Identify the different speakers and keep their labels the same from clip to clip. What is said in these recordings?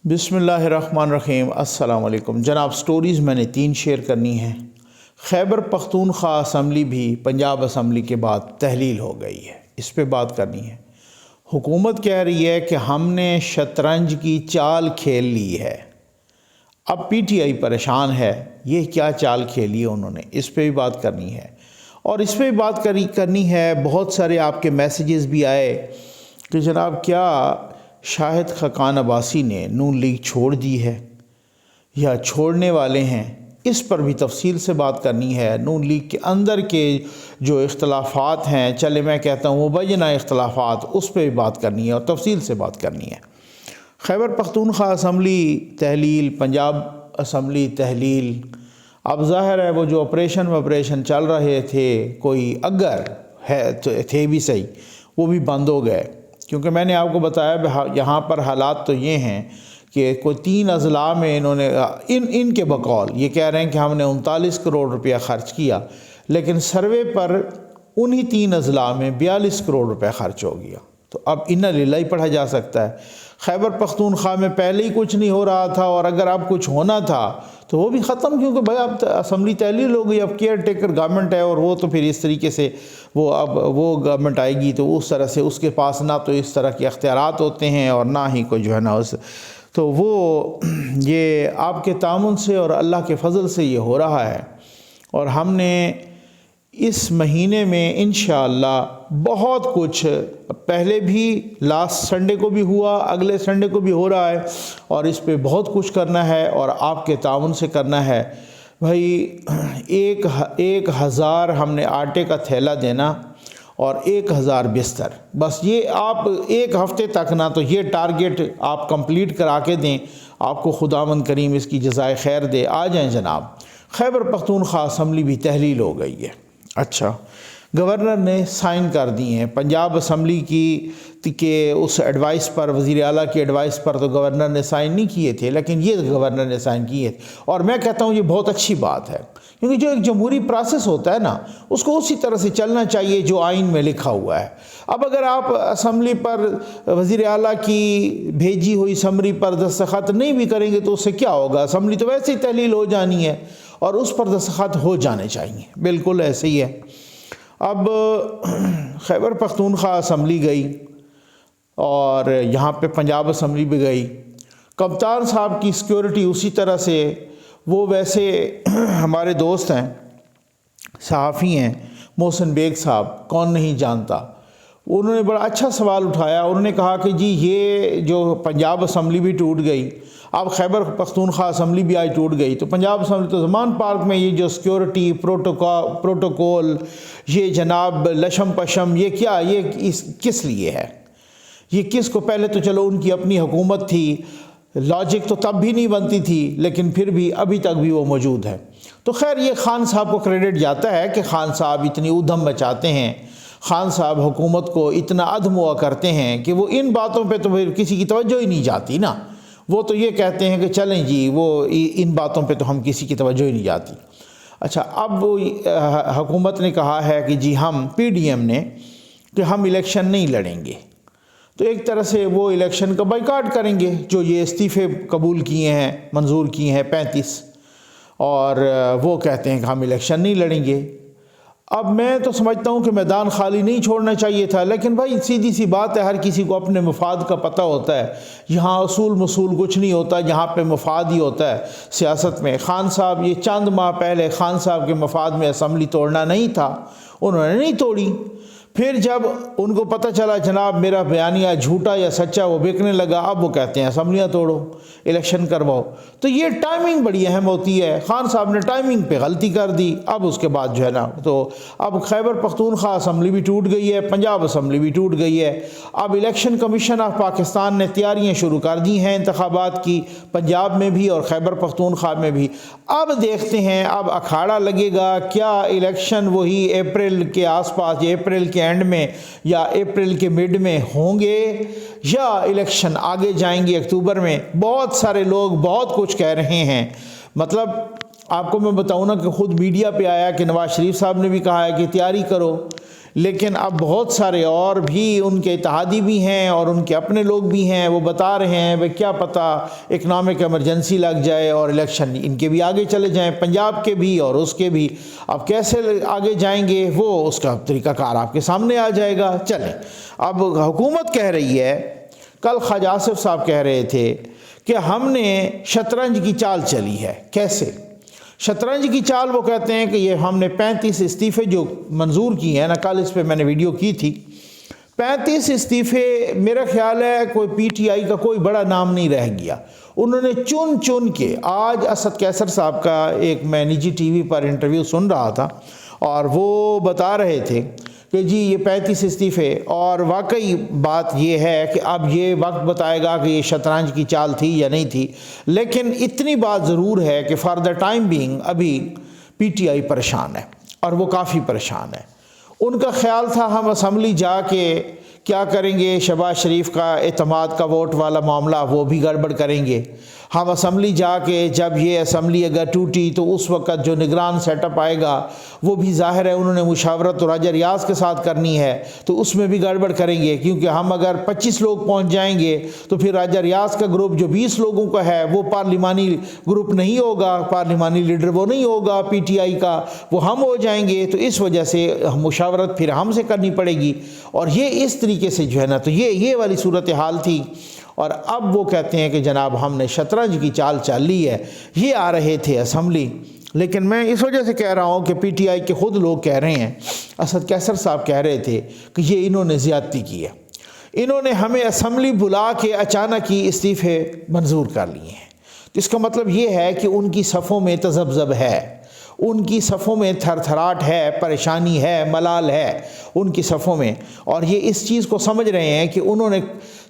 Speaker 1: بسم اللہ الرحمن الرحیم۔ السلام علیکم جناب۔ سٹوریز میں نے 3 شیئر کرنی ہیں۔ خیبر پختونخوا اسمبلی بھی پنجاب اسمبلی کے بعد تحلیل ہو گئی ہے، اس پہ بات کرنی ہے۔ حکومت کہہ رہی ہے کہ ہم نے شطرنج کی چال کھیل لی ہے۔ اب پی ٹی آئی پریشان ہے، یہ کیا چال کھیلی ہے انہوں نے، اس پہ بھی بات کرنی ہے۔ اور اس پہ بھی بات کرنی ہے، بہت سارے آپ کے میسیجز بھی آئے کہ جناب کیا شاہد خاقان عباسی نے نون لیگ چھوڑ دی ہے یا چھوڑنے والے ہیں، اس پر بھی تفصیل سے بات کرنی ہے۔ نون لیگ کے اندر کے جو اختلافات ہیں، چلے میں کہتا ہوں مبینہ اختلافات، اس پہ بھی بات کرنی ہے اور تفصیل سے بات کرنی ہے۔ خیبر پختونخوا اسمبلی تحلیل، پنجاب اسمبلی تحلیل، اب ظاہر ہے وہ جو آپریشن چل رہے تھے، کوئی اگر تھے بھی صحیح، وہ بھی بند ہو گئے، کیونکہ میں نے آپ کو بتایا یہاں پر حالات تو یہ ہیں کہ کوئی 3 اضلاع میں انہوں نے ان کے بقول یہ کہہ رہے ہیں کہ ہم نے 39 کروڑ روپیہ خرچ کیا، لیکن سروے پر انہی 3 اضلاع میں 42 کروڑ روپے خرچ ہو گیا۔ تو اب انا للہ ہی پڑھا جا سکتا ہے۔ خیبر پختونخوا میں پہلے ہی کچھ نہیں ہو رہا تھا، اور اگر اب کچھ ہونا تھا تو وہ بھی ختم، کیونکہ بھائی اب اسمبلی تحلیل ہو گئی، اب کیئر ٹیکر گورنمنٹ ہے، اور وہ تو پھر اس طریقے سے وہ گورنمنٹ آئے گی تو اس طرح سے اس کے پاس نہ تو اس طرح کے اختیارات ہوتے ہیں اور نہ ہی کوئی جو ہے نا تو وہ یہ آپ کے تعاون سے اور اللہ کے فضل سے یہ ہو رہا ہے۔ اور ہم نے اس مہینے میں انشاءاللہ بہت کچھ، پہلے بھی لاسٹ سنڈے کو بھی ہوا، اگلے سنڈے کو بھی ہو رہا ہے، اور اس پہ بہت کچھ کرنا ہے اور آپ کے تعاون سے کرنا ہے۔ بھائی 1000 ہم نے آٹے کا تھیلا دینا اور 1000 بستر، بس یہ آپ ایک ہفتے تک نہ تو یہ ٹارگٹ آپ کمپلیٹ کرا کے دیں، آپ کو خداوند کریم اس کی جزائے خیر دے۔ آ جائیں جناب۔ خیبر پختونخوا اسمبلی بھی تحلیل ہو گئی ہے۔ اچھا، گورنر نے سائن کر دی ہیں پنجاب اسمبلی کے اس ایڈوائس پر، وزیر اعلیٰ کی ایڈوائس پر تو گورنر نے سائن نہیں کیے تھے، لیکن یہ گورنر نے سائن کیے تھے، اور میں کہتا ہوں یہ بہت اچھی بات ہے، کیونکہ جو ایک جمہوری پروسیس ہوتا ہے نا، اس کو اسی طرح سے چلنا چاہیے جو آئین میں لکھا ہوا ہے۔ اب اگر آپ اسمبلی پر وزیر اعلیٰ کی بھیجی ہوئی سمری پر دستخط نہیں بھی کریں گے تو اس سے کیا ہوگا؟ اسمبلی تو ویسے ہی تحلیل ہو جانی ہے، اور اس پر دستخط ہو جانے چاہیے، بالکل ایسے ہی ہے۔ اب خیبر پختونخوا اسمبلی گئی اور یہاں پہ پنجاب اسمبلی بھی گئی۔ کپتان صاحب کی سیکیورٹی اسی طرح سے، وہ ویسے ہمارے دوست ہیں، صحافی ہیں، محسن بیگ صاحب، کون نہیں جانتا، انہوں نے بڑا اچھا سوال اٹھایا۔ انہوں نے کہا کہ جی یہ جو پنجاب اسمبلی بھی ٹوٹ گئی، اب خیبر پختونخوا اسمبلی بھی آج ٹوٹ گئی، تو پنجاب اسمبلی تو زمان پارک میں یہ جو سیکیورٹی پروٹوکول، یہ جناب لشم پشم، یہ کیا، یہ کس لیے ہے؟ یہ کس کو؟ پہلے تو چلو ان کی اپنی حکومت تھی، لاجک تو تب بھی نہیں بنتی تھی، لیکن پھر بھی ابھی تک بھی وہ موجود ہے۔ تو خیر یہ خان صاحب کو کریڈٹ جاتا ہے کہ خان صاحب اتنی ادھم مچاتے ہیں، خان صاحب حکومت کو اتنا ادھموا کرتے ہیں کہ وہ ان باتوں پہ تو پھر کسی کی توجہ ہی نہیں جاتی نا، وہ تو یہ کہتے ہیں کہ چلیں جی، وہ ان باتوں پہ تو ہم کسی کی توجہ ہی نہیں جاتی۔ اچھا، اب وہ حکومت نے کہا ہے کہ جی ہم پی ڈی ایم نے کہ ہم الیکشن نہیں لڑیں گے، تو ایک طرح سے وہ الیکشن کا بائیکاٹ کریں گے، جو یہ استعفے قبول کیے ہیں، منظور کیے ہیں 35، اور وہ کہتے ہیں کہ ہم الیکشن نہیں لڑیں گے۔ اب میں تو سمجھتا ہوں کہ میدان خالی نہیں چھوڑنا چاہیے تھا، لیکن بھائی سیدھی سی بات ہے، ہر کسی کو اپنے مفاد کا پتہ ہوتا ہے، یہاں اصول کچھ نہیں ہوتا، یہاں پہ مفاد ہی ہوتا ہے سیاست میں۔ خان صاحب یہ چند ماہ پہلے خان صاحب کے مفاد میں اسمبلی توڑنا نہیں تھا، انہوں نے نہیں توڑی۔ پھر جب ان کو پتہ چلا جناب میرا بیانیہ جھوٹا یا سچا وہ بکنے لگا، اب وہ کہتے ہیں اسمبلیاں توڑو، الیکشن کرواؤ۔ تو یہ ٹائمنگ بڑی اہم ہوتی ہے، خان صاحب نے ٹائمنگ پہ غلطی کر دی، اب اس کے بعد جو ہے نا، تو اب خیبر پختونخوا اسمبلی بھی ٹوٹ گئی ہے، پنجاب اسمبلی بھی ٹوٹ گئی ہے۔ اب الیکشن کمیشن آف پاکستان نے تیاریاں شروع کر دی ہیں انتخابات کی، پنجاب میں بھی اور خیبر پختونخوا میں بھی۔ اب دیکھتے ہیں، اب اکھاڑا لگے گا، کیا الیکشن وہی اپریل کے آس پاس، اپریل کے اینڈ میں یا اپریل کے مڈ میں ہوں گے، یا الیکشن آگے جائیں گے اکتوبر میں۔ بہت سارے لوگ بہت کچھ کہہ رہے ہیں، مطلب آپ کو میں بتاؤں نا کہ خود میڈیا پہ آیا کہ نواز شریف صاحب نے بھی کہا ہے کہ تیاری کرو، لیکن اب بہت سارے اور بھی ان کے اتحادی بھی ہیں اور ان کے اپنے لوگ بھی ہیں، وہ بتا رہے ہیں بھائی کیا پتہ اکنامک ایمرجنسی لگ جائے اور الیکشن ان کے بھی آگے چلے جائیں، پنجاب کے بھی اور اس کے بھی۔ اب کیسے آگے جائیں گے وہ اس کا طریقہ کار آپ کے سامنے آ جائے گا۔ چلیں، اب حکومت کہہ رہی ہے، کل خواجہ آصف صاحب کہہ رہے تھے کہ ہم نے شطرنج کی چال چلی ہے۔ کیسے شطرنج کی چال؟ وہ کہتے ہیں کہ یہ ہم نے 35 استعفے جو منظور کیے ہیں نا، کل اس پہ میں نے ویڈیو کی تھی، 35 استعفے میرا خیال ہے کوئی پی ٹی آئی کا کوئی بڑا نام نہیں رہ گیا، انہوں نے چن چن کے۔ آج اسد کیسر صاحب کا ایک میں نجی ٹی وی پر انٹرویو سن رہا تھا اور وہ بتا رہے تھے کہ جی یہ 35 استعفے، اور واقعی بات یہ ہے کہ اب یہ وقت بتائے گا کہ یہ شطرنج کی چال تھی یا نہیں تھی، لیکن اتنی بات ضرور ہے کہ فار دا ٹائم بینگ ابھی پی ٹی آئی پریشان ہے، اور وہ کافی پریشان ہے۔ ان کا خیال تھا ہم اسمبلی جا کے کیا کریں گے، شہباز شریف کا اعتماد کا ووٹ والا معاملہ وہ بھی گڑبڑ کریں گے، ہم اسمبلی جا کے جب یہ اسمبلی اگر ٹوٹی تو اس وقت جو نگران سیٹ اپ آئے گا وہ بھی ظاہر ہے انہوں نے مشاورت تو راجہ ریاض کے ساتھ کرنی ہے، تو اس میں بھی گڑبڑ کریں گے، کیونکہ ہم اگر 25 لوگ پہنچ جائیں گے تو پھر راجہ ریاض کا گروپ جو 20 لوگوں کا ہے وہ پارلیمانی گروپ نہیں ہوگا، پارلیمانی لیڈر وہ نہیں ہوگا پی ٹی آئی کا، وہ ہم ہو جائیں گے، تو اس وجہ سے مشاورت پھر ہم سے کرنی پڑے گی، اور یہ اس طریقے سے جو ہے نا، تو یہ والی صورتحال تھی۔ اور اب وہ کہتے ہیں کہ جناب ہم نے شطرنج کی چال چل لی ہے، یہ آ رہے تھے اسمبلی۔ لیکن میں اس وجہ سے کہہ رہا ہوں کہ پی ٹی آئی کے خود لوگ کہہ رہے ہیں، اسد کیسر صاحب کہہ رہے تھے کہ یہ انہوں نے زیادتی کی ہے، انہوں نے ہمیں اسمبلی بلا کے اچانک ہی استعفے منظور کر لیے ہیں، تو اس کا مطلب یہ ہے کہ ان کی صفوں میں تذبذب ہے، ان کی صفوں میں تھر تھراٹ ہے، پریشانی ہے، ملال ہے ان کی صفوں میں، اور یہ اس چیز کو سمجھ رہے ہیں کہ انہوں نے،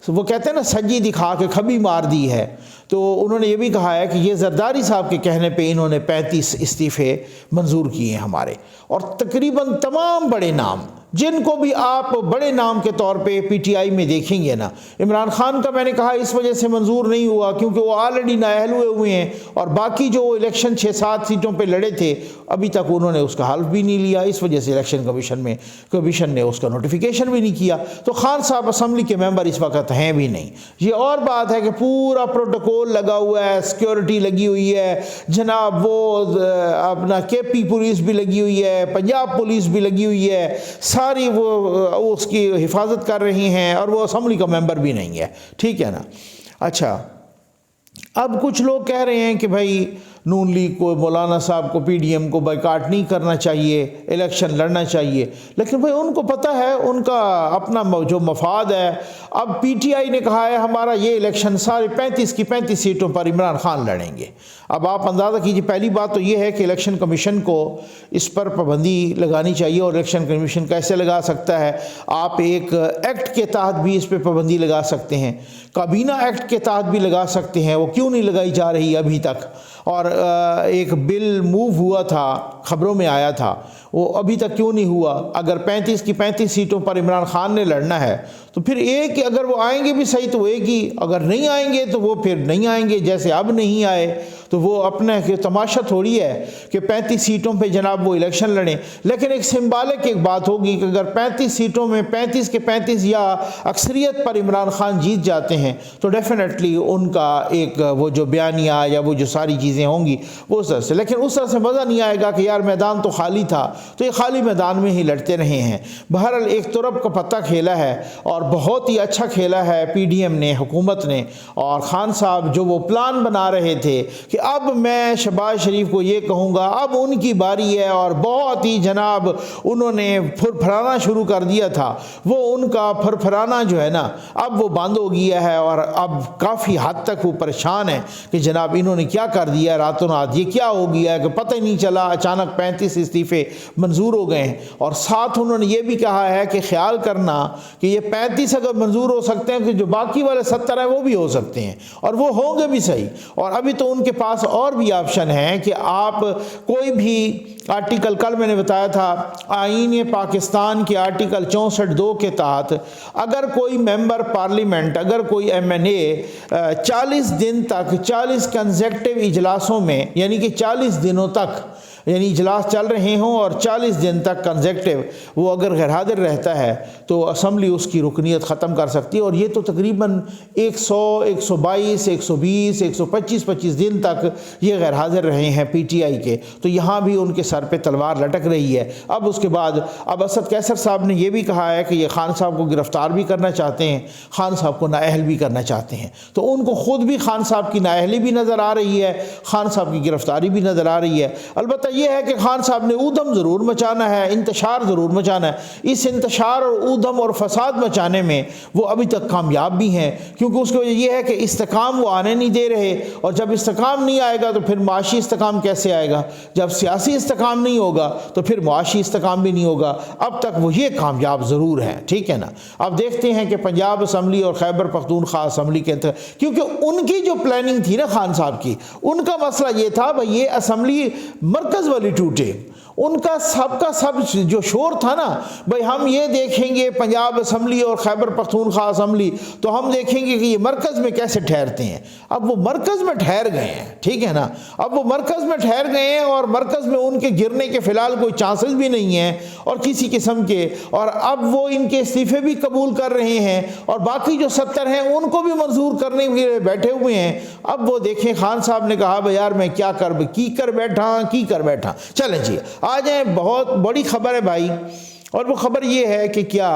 Speaker 1: وہ کہتے ہیں نا سجی دکھا کے کھبی مار دی ہے، تو انہوں نے یہ بھی کہا ہے کہ یہ زرداری صاحب کے کہنے پہ انہوں نے 35 استعفے منظور کیے ہیں ہمارے، اور تقریباً تمام بڑے نام جن کو بھی آپ بڑے نام کے طور پہ پی ٹی آئی میں دیکھیں گے نا، عمران خان کا میں نے کہا اس وجہ سے منظور نہیں ہوا کیونکہ وہ آلریڈی نااہل ہوئے ہیں، اور باقی جو الیکشن 6-7 سیٹوں پہ لڑے تھے ابھی تک انہوں نے اس کا حلف بھی نہیں لیا، اس وجہ سے الیکشن کمیشن نے اس کا نوٹیفیکیشن بھی نہیں کیا، تو خان صاحب اسمبلی کے ممبر اس وقت ہیں بھی نہیں۔ یہ اور بات ہے کہ پورا پروٹوکول لگا ہوا ہے، سیکیورٹی لگی ہوئی ہے جناب، وہ اپنا کے پی پولیس بھی لگی ہوئی ہے، پنجاب پولیس بھی لگی ہوئی ہے، ساری وہ اس کی حفاظت کر رہی ہیں، اور وہ اسمبلی کا ممبر بھی نہیں ہے، ٹھیک ہے نا۔ اچھا، اب کچھ لوگ کہہ رہے ہیں کہ بھائی نون لیگ کو، مولانا صاحب کو، پی ڈی ایم کو بائیکاٹ نہیں کرنا چاہیے، الیکشن لڑنا چاہیے، لیکن بھائی ان کو پتہ ہے ان کا اپنا جو مفاد ہے۔ اب پی ٹی آئی نے کہا ہے ہمارا یہ الیکشن سارے 35 کی 35 سیٹوں پر عمران خان لڑیں گے۔ اب آپ اندازہ کیجیے، پہلی بات تو یہ ہے کہ الیکشن کمیشن کو اس پر پابندی لگانی چاہیے، اور الیکشن کمیشن کیسے لگا سکتا ہے؟ آپ ایک ایکٹ کے تحت بھی اس پہ پابندی لگا سکتے ہیں، کابینہ ایکٹ کے تحت بھی لگا سکتے ہیں، وہ کیوں نہیں لگائی جا رہی ابھی تک؟ اور ایک بل موو ہوا تھا، خبروں میں آیا تھا، وہ ابھی تک کیوں نہیں ہوا؟ اگر 35 کی 35 سیٹوں پر عمران خان نے لڑنا ہے تو پھر ایک، اگر وہ آئیں گے بھی صحیح تو ایک ہی، اگر نہیں آئیں گے تو وہ پھر نہیں آئیں گے، جیسے اب نہیں آئے تو وہ اپنا تماشا تھوڑی ہے کہ 35 سیٹوں پہ جناب وہ الیکشن لڑیں۔ لیکن ایک سمبالک ایک بات ہوگی کہ اگر 35 سیٹوں میں 35 کے 35 یا اکثریت پر عمران خان جیت جاتے ہیں تو ڈیفینیٹلی ان کا ایک وہ جو بیانیہ یا وہ جو ساری چیزیں ہوں گی وہ اس طرح سے، لیکن اس طرح سے مزہ نہیں آئے گا کہ یار میدان تو خالی تھا، تو یہ خالی میدان میں ہی لڑتے رہے ہیں۔ بہرحال ایک طرف کا پتہ کھیلا ہے، اور بہت ہی اچھا کھیلا ہے پی ڈی ایم نے، حکومت نے، اور خان صاحب جو وہ پلان بنا رہے تھے کہ اب میں شہباز شریف کو یہ کہوں گا اب ان کی باری ہے، اور بہت ہی جناب انہوں نے پھرپھرانا شروع کر دیا تھا، وہ ان کا پھرپھرانا جو ہے نا اب وہ بند ہو گیا ہے، اور اب کافی حد تک وہ پریشان ہے کہ جناب انہوں نے کیا کر دیا ہے راتوں رات، یہ کیا ہو گیا ہے کہ پتہ ہی نہیں چلا، اچانک 35 استعفے منظور ہو گئے ہیں۔ اور ساتھ انہوں نے یہ بھی کہا ہے کہ خیال کرنا کہ یہ 35 اگر منظور ہو سکتے ہیں کہ جو باقی والے 70 ہیں وہ بھی ہو سکتے ہیں، اور وہ ہوں گے بھی صحیح، اور ابھی تو ان کے پاس اور بھی آپشن ہیں کہ آپ کوئی بھی آرٹیکل، کل میں نے بتایا تھا آئین پاکستان کے آرٹیکل 64(2) کے تحت اگر کوئی ممبر پارلیمنٹ، اگر کوئی ایم این اے 40 دن تک 40 کنزیکٹیو اجلاسوں میں، یعنی کہ 40 دنوں تک یعنی اجلاس چل رہے ہوں اور 40 دن تک کنزیکٹیو وہ اگر غیر حاضر رہتا ہے تو اسمبلی اس کی رکنیت ختم کر سکتی ہے، اور یہ تو تقریباً 100 122 120 125 دن تک یہ غیر حاضر رہے ہیں پی ٹی آئی کے، تو یہاں بھی ان کے سر پہ تلوار لٹک رہی ہے۔ اب اس کے بعد اب اسد قیصر صاحب نے یہ بھی کہا ہے کہ یہ خان صاحب کو گرفتار بھی کرنا چاہتے ہیں، خان صاحب کو نااہل بھی کرنا چاہتے ہیں، تو ان کو خود بھی خان صاحب کی نااہلی بھی نظر آ رہی ہے، خان صاحب کی گرفتاری بھی نظر آ رہی ہے۔ البتہ یہ ہے کہ خان صاحب نے اودم ضرور مچانا ہے، انتشار ضرور مچانا ہے، اس انتشار اور اودم اور فساد مچانے میں وہ ابھی تک کامیاب بھی ہیں، کیونکہ اس کی وجہ یہ ہے کہ استحکام وہ آنے نہیں دے رہے، اور جب استحکام نہیں آئے گا تو پھر معاشی استحکام کیسے آئے گا؟ جب سیاسی استحکام نہیں ہوگا تو پھر معاشی استحکام بھی نہیں ہوگا۔ اب تک وہ یہ کامیاب ضرور ہیں، ٹھیک ہے نا۔ اب دیکھتے ہیں کہ پنجاب اسمبلی اور خیبر پختونخوا اسمبلی کے کیونکہ ان کی جو پلاننگ تھی نا خان صاحب کی، ان کا مسئلہ یہ تھا بھئی یہ اسمبلی مرکز والی ٹوٹے، ان کا سب جو شور تھا نا بھئی ہم یہ دیکھیں گے پنجاب اسمبلی اور خیبر پختونخوا اسمبلی تو ہم دیکھیں گے کہ یہ مرکز میں کیسے ٹھہرتے ہیں۔ اب وہ مرکز میں ٹھہر گئے ہیں، ٹھیک ہے نا، اب وہ مرکز میں ٹھہر گئے ہیں اور مرکز میں ان کے گرنے کے فی الحال کوئی چانسز بھی نہیں ہیں اور کسی قسم کے، اور اب وہ ان کے استعفے بھی قبول کر رہے ہیں اور باقی جو 70 ہیں ان کو بھی منظور کرنے کے لیے بیٹھے ہوئے ہیں۔ اب وہ دیکھیں خان صاحب نے کہا بھئی یار میں کیا کر بیٹھا۔ چلیں جی آ جائیں، بہت بڑی خبر ہے بھائی، اور وہ خبر یہ ہے کہ کیا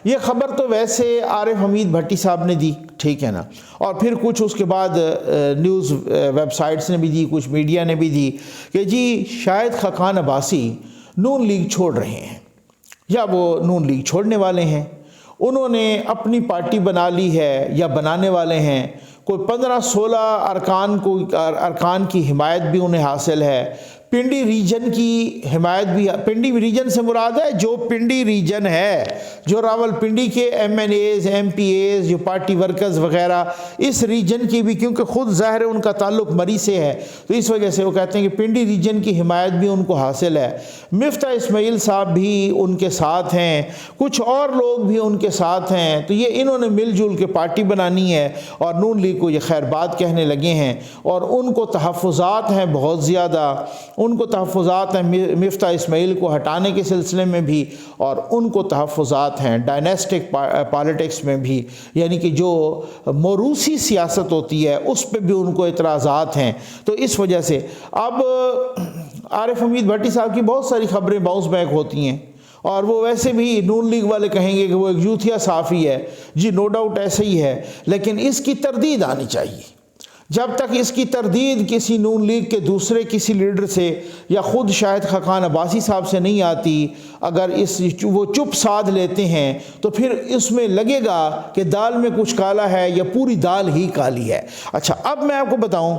Speaker 1: یہ خبر تو ویسے عارف حمید بھٹی صاحب نے دی، ٹھیک ہے نا، اور پھر کچھ اس کے بعد نیوز ویب سائٹس نے بھی دی، کچھ میڈیا نے بھی دی کہ جی شاہد خاقان عباسی نون لیگ چھوڑ رہے ہیں یا وہ نون لیگ چھوڑنے والے ہیں، انہوں نے اپنی پارٹی بنا لی ہے یا بنانے والے ہیں، کوئی 15-16 ارکان کی حمایت بھی انہیں حاصل ہے، پنڈی ریجن کی حمایت بھی، پنڈی ریجن سے مراد ہے جو پنڈی ریجن ہے، جو راول پنڈی کے MNAs MPAs جو پارٹی ورکرز وغیرہ اس ریجن کی بھی، کیونکہ خود ظاہر ہے ان کا تعلق مری سے ہے تو اس وجہ سے وہ کہتے ہیں کہ پنڈی ریجن کی حمایت بھی ان کو حاصل ہے۔ مفتاح اسماعیل صاحب بھی ان کے ساتھ ہیں، کچھ اور لوگ بھی ان کے ساتھ ہیں، تو یہ انہوں نے مل جل کے پارٹی بنانی ہے اور نون لیگ کو یہ خیر بات کہنے لگے ہیں، اور ان کو تحفظات ہیں بہت زیادہ، ان کو تحفظات ہیں مفتاح اسماعیل کو ہٹانے کے سلسلے میں بھی، اور ان کو تحفظات ہیں ڈائنیسٹک پالیٹکس میں بھی، یعنی کہ جو موروثی سیاست ہوتی ہے اس پہ بھی ان کو اعتراضات ہیں۔ تو اس وجہ سے اب عارف حمید بھٹی صاحب کی بہت ساری خبریں باؤنس بیک ہوتی ہیں، اور وہ ویسے بھی نون لیگ والے کہیں گے کہ وہ ایک یوتھیا صحافی ہے، جی نو ڈاؤٹ ایسے ہی ہے، لیکن اس کی تردید آنی چاہیے۔ جب تک اس کی تردید کسی نون لیگ کے دوسرے کسی لیڈر سے یا خود شاہد خاقان عباسی صاحب سے نہیں آتی، اگر وہ چپ سادھ لیتے ہیں تو پھر اس میں لگے گا کہ دال میں کچھ کالا ہے یا پوری دال ہی کالی ہے۔ اچھا اب میں آپ کو بتاؤں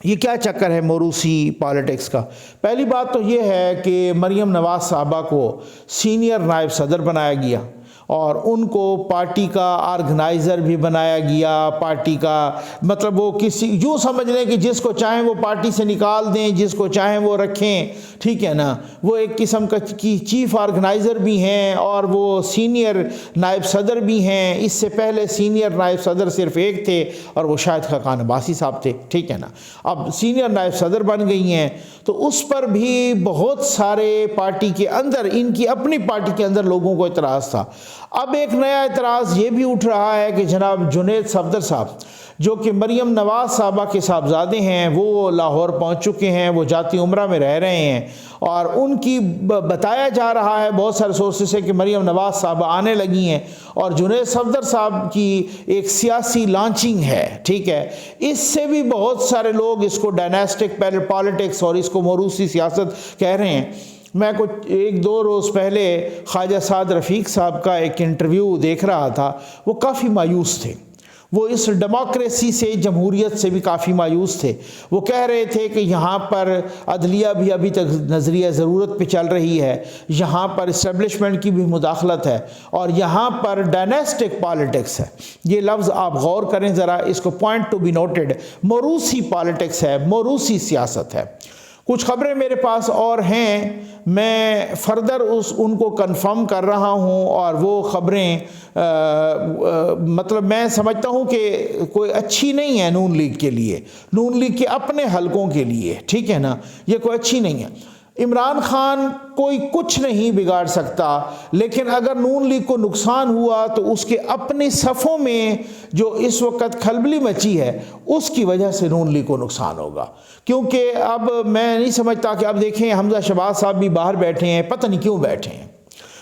Speaker 1: یہ کیا چکر ہے موروثی پالیٹکس کا۔ پہلی بات تو یہ ہے کہ مریم نواز صاحبہ کو سینئر نائب صدر بنایا گیا اور ان کو پارٹی کا آرگنائزر بھی بنایا گیا، پارٹی کا مطلب وہ کسی یوں سمجھ لیں کہ جس کو چاہیں وہ پارٹی سے نکال دیں، جس کو چاہیں وہ رکھیں، ٹھیک ہے نا، وہ ایک قسم کا کی چیف آرگنائزر بھی ہیں اور وہ سینئر نائب صدر بھی ہیں۔ اس سے پہلے سینئر نائب صدر صرف ایک تھے اور وہ شاہد خاقان عباسی صاحب تھے، ٹھیک ہے نا، اب سینئر نائب صدر بن گئی ہیں، تو اس پر بھی بہت سارے پارٹی کے اندر، ان کی اپنی پارٹی کے اندر لوگوں کو اعتراض تھا۔ اب ایک نیا اعتراض یہ بھی اٹھ رہا ہے کہ جناب جنید صفدر صاحب جو کہ مریم نواز صاحبہ کے صاحبزادے ہیں، وہ لاہور پہنچ چکے ہیں، وہ جاتی عمرہ میں رہ رہے ہیں، اور ان کی بتایا جا رہا ہے بہت سارے سورسز سے کہ مریم نواز صاحبہ آنے لگی ہیں اور جنید صفدر صاحب کی ایک سیاسی لانچنگ ہے، ٹھیک ہے۔ اس سے بھی بہت سارے لوگ اس کو ڈائنیسٹک پالیٹکس اور اس کو موروثی سیاست کہہ رہے ہیں۔ میں کچھ 1-2 روز پہلے خواجہ سعد رفیق صاحب کا ایک انٹرویو دیکھ رہا تھا، وہ کافی مایوس تھے، وہ اس ڈیموکریسی سے، جمہوریت سے بھی کافی مایوس تھے۔ وہ کہہ رہے تھے کہ یہاں پر عدلیہ بھی ابھی تک نظریہ ضرورت پہ چل رہی ہے، یہاں پر اسٹیبلشمنٹ کی بھی مداخلت ہے، اور یہاں پر ڈائنیسٹک پالیٹکس ہے۔ یہ لفظ آپ غور کریں ذرا، اس کو پوائنٹ ٹو بی نوٹڈ، موروثی پالیٹکس ہے، موروثی سیاست ہے۔ کچھ خبریں میرے پاس اور ہیں، میں فردر ان کو کنفرم کر رہا ہوں، اور وہ خبریں مطلب میں سمجھتا ہوں کہ کوئی اچھی نہیں ہے نون لیگ کے لیے، نون لیگ کے اپنے حلقوں کے لیے، ٹھیک ہے نا، یہ کوئی اچھی نہیں ہے۔ عمران خان کوئی کچھ نہیں بگاڑ سکتا، لیکن اگر نون لیگ کو نقصان ہوا تو اس کے اپنے صفوں میں جو اس وقت کھلبلی مچی ہے اس کی وجہ سے نون لیگ کو نقصان ہوگا۔ کیونکہ اب میں نہیں سمجھتا کہ اب دیکھیں حمزہ شہباز صاحب بھی باہر بیٹھے ہیں، پتہ نہیں کیوں بیٹھے ہیں،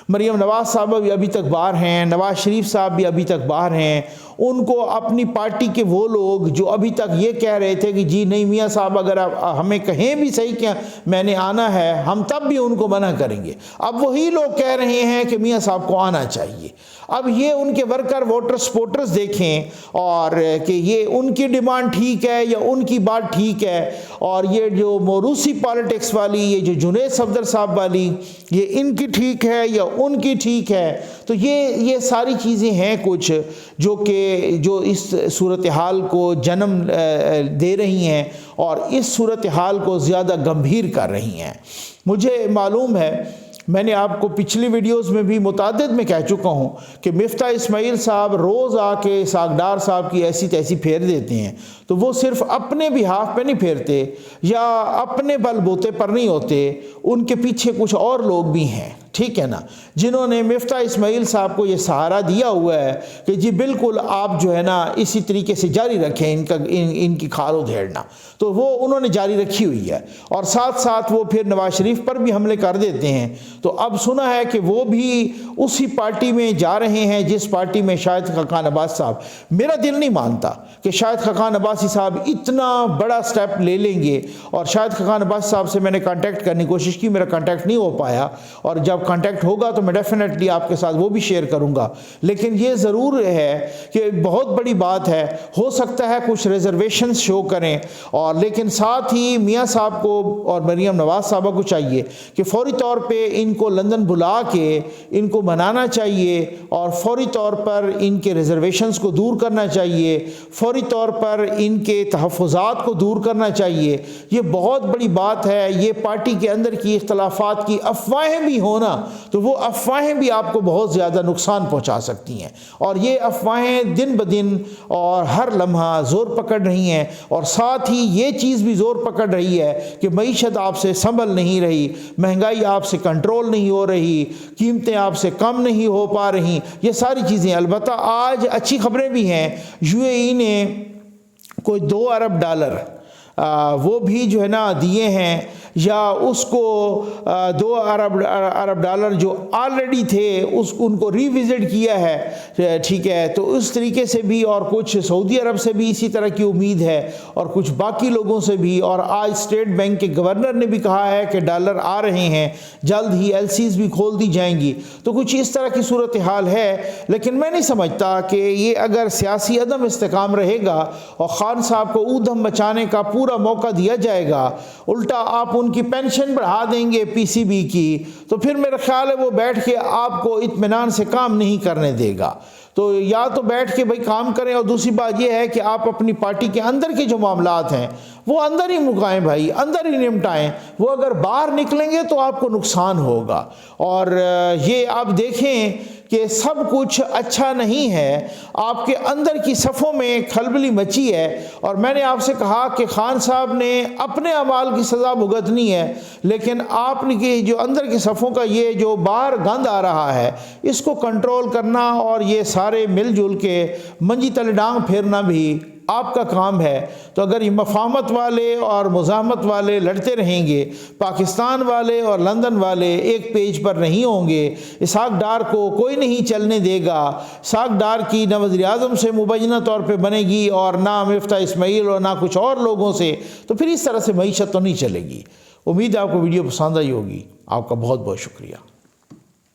Speaker 1: مریم نواز صاحبہ بھی ابھی تک باہر ہیں، نواز شریف صاحب بھی ابھی تک باہر ہیں۔ ان کو اپنی پارٹی کے وہ لوگ جو ابھی تک یہ کہہ رہے تھے کہ جی نہیں میاں صاحب اگر ہمیں کہیں بھی صحیح کیا میں نے آنا ہے، ہم تب بھی ان کو منع کریں گے، اب وہی لوگ کہہ رہے ہیں کہ میاں صاحب کو آنا چاہیے۔ اب یہ ان کے ورکر ووٹر سپورٹرز دیکھیں اور کہ یہ ان کی ڈیمانڈ ٹھیک ہے یا ان کی بات ٹھیک ہے، اور یہ جو موروثی پالیٹکس والی، یہ جو جنید صفدر صاحب والی، یہ ان کی ٹھیک ہے یا ان کی ٹھیک ہے۔ تو یہ ساری چیزیں ہیں کچھ جو اس صورتحال کو جنم دے رہی ہیں اور اس صورتحال کو زیادہ گمبھیر کر رہی ہیں۔ مجھے معلوم ہے، میں نے آپ کو پچھلی ویڈیوز میں بھی متعدد میں کہہ چکا ہوں کہ مفتاح اسماعیل صاحب روز آ کے اسحاق ڈار صاحب کی ایسی تیسی پھیر دیتے ہیں، تو وہ صرف اپنے بہاف پہ نہیں پھیرتے یا اپنے بل بوتے پر نہیں ہوتے، ان کے پیچھے کچھ اور لوگ بھی ہیں، ٹھیک ہے نا، جنہوں نے مفتاح اسماعیل صاحب کو یہ سہارا دیا ہوا ہے کہ جی بالکل آپ جو ہے نا اسی طریقے سے جاری رکھیں ان کی کھال و دھیڑنا، تو وہ انہوں نے جاری رکھی ہوئی ہے، اور ساتھ ساتھ وہ پھر نواز شریف پر بھی حملے کر دیتے ہیں۔ تو اب سنا ہے کہ وہ بھی اسی پارٹی میں جا رہے ہیں جس پارٹی میں شاہد خاقان عباس صاحب۔ میرا دل نہیں مانتا کہ شاہد خاقان عباسی صاحب اتنا بڑا سٹیپ لے لیں گے، اور شاہد خاقان عباس صاحب سے میں نے کانٹیکٹ کرنے کی کوشش کی، میرا کانٹیکٹ نہیں ہو پایا، اور جب کانٹیکٹ ہوگا تو میں ڈیفینیٹلی آپ کے ساتھ وہ بھی شیئر کروں گا۔ لیکن یہ ضرور ہے کہ بہت بڑی بات ہے، ہو سکتا ہے کچھ ریزرویشنز شو کریں، اور لیکن ساتھ ہی میاں صاحب کو اور مریم نواز صاحبہ کو چاہیے کہ فوری طور پہ ان کو لندن بلا کے ان کو منانا چاہیے، اور فوری طور پر ان کے ریزرویشنز کو دور کرنا چاہیے، فوری طور پر ان کے تحفظات کو دور کرنا چاہیے۔ یہ بہت بڑی بات ہے، یہ پارٹی کے اندر کی اختلافات کی افواہیں بھی ہونا تو وہ افواہیں بھی آپ کو بہت زیادہ نقصان پہنچا سکتی ہیں، اور یہ افواہیں دن بدن اور ہر لمحہ زور پکڑ رہی ہیں، اور ساتھ ہی یہ چیز بھی زور پکڑ رہی ہے کہ معیشت آپ سے سنبھل نہیں رہی، مہنگائی آپ سے کنٹرول نہیں ہو رہی، قیمتیں آپ سے کم نہیں ہو پا رہی، یہ ساری چیزیں۔ البتہ آج اچھی خبریں بھی ہیں، UAE نے کوئی $2 ارب وہ بھی جو ہے نا دیے ہیں، یا اس کو $2 ارب جو آلریڈی تھے ان کو ریوزٹ کیا ہے، ٹھیک ہے، تو اس طریقے سے بھی، اور کچھ سعودی عرب سے بھی اسی طرح کی امید ہے، اور کچھ باقی لوگوں سے بھی، اور آج اسٹیٹ بینک کے گورنر نے بھی کہا ہے کہ ڈالر آ رہے ہیں، جلد ہی LCs بھی کھول دی جائیں گی، تو کچھ اس طرح کی صورتحال ہے۔ لیکن میں نہیں سمجھتا کہ یہ اگر سیاسی عدم استحکام رہے گا اور خان صاحب کو اودھم مچانے کا پورا موقع دیا جائے گا، الٹا آپ ان کی پینشن بڑھا دیں گے PCB کی، تو پھر میرا خیال ہے وہ بیٹھ کے آپ کو اطمینان سے کام نہیں کرنے دے گا۔ تو یا تو بیٹھ کے بھائی کام کریں، اور دوسری بات یہ ہے کہ آپ اپنی پارٹی کے اندر کے جو معاملات ہیں وہ اندر ہی مکائیں بھائی، اندر ہی نمٹائیں، وہ اگر باہر نکلیں گے تو آپ کو نقصان ہوگا۔ اور یہ آپ دیکھیں کہ سب کچھ اچھا نہیں ہے، آپ کے اندر کی صفوں میں کھلبلی مچی ہے، اور میں نے آپ سے کہا کہ خان صاحب نے اپنے اعمال کی سزا بھگتنی ہے، لیکن آپ نے جو اندر کی صفوں کا یہ جو باہر گند آ رہا ہے اس کو کنٹرول کرنا، اور یہ سارے مل جل کے منجی تلے ڈانگ پھیرنا بھی آپ کا کام ہے۔ تو اگر یہ مفاہمت والے اور مزاحمت والے لڑتے رہیں گے، پاکستان والے اور لندن والے ایک پیج پر نہیں ہوں گے، اسحاق ڈار کو کوئی نہیں چلنے دے گا، اسحاق ڈار کی نہ وزیر اعظم سے مبینہ طور پہ بنے گی اور نہ مفتاح اسماعیل اور نہ کچھ اور لوگوں سے، تو پھر اس طرح سے معیشت تو نہیں چلے گی۔ امید ہے آپ کو ویڈیو پسند آئی ہوگی۔ آپ کا بہت بہت شکریہ۔